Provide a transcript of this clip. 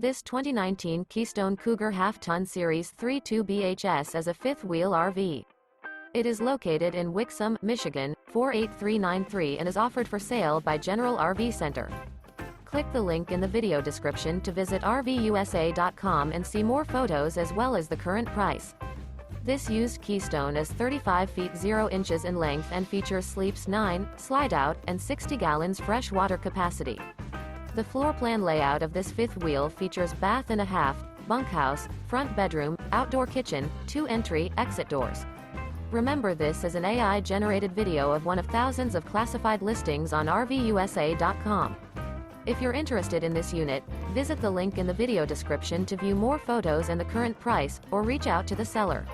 This 2019 Keystone Cougar Half-Ton Series 3.2 BHS is a fifth-wheel RV. It is located in Wixom, Michigan, 48393 and is offered for sale by General RV Center. Click the link in the video description to visit RVUSA.com and see more photos as well as the current price. This used Keystone is 35 feet 0 inches in length and features sleeps 9, slide-out, and 60 gallons fresh water capacity. The floor plan layout of this fifth wheel features bath and a half, bunkhouse, front bedroom, outdoor kitchen, 2 entry, exit doors. Remember, this is an AI-generated video of one of thousands of classified listings on RVUSA.com. If you're interested in this unit, visit the link in the video description to view more photos and the current price, or reach out to the seller.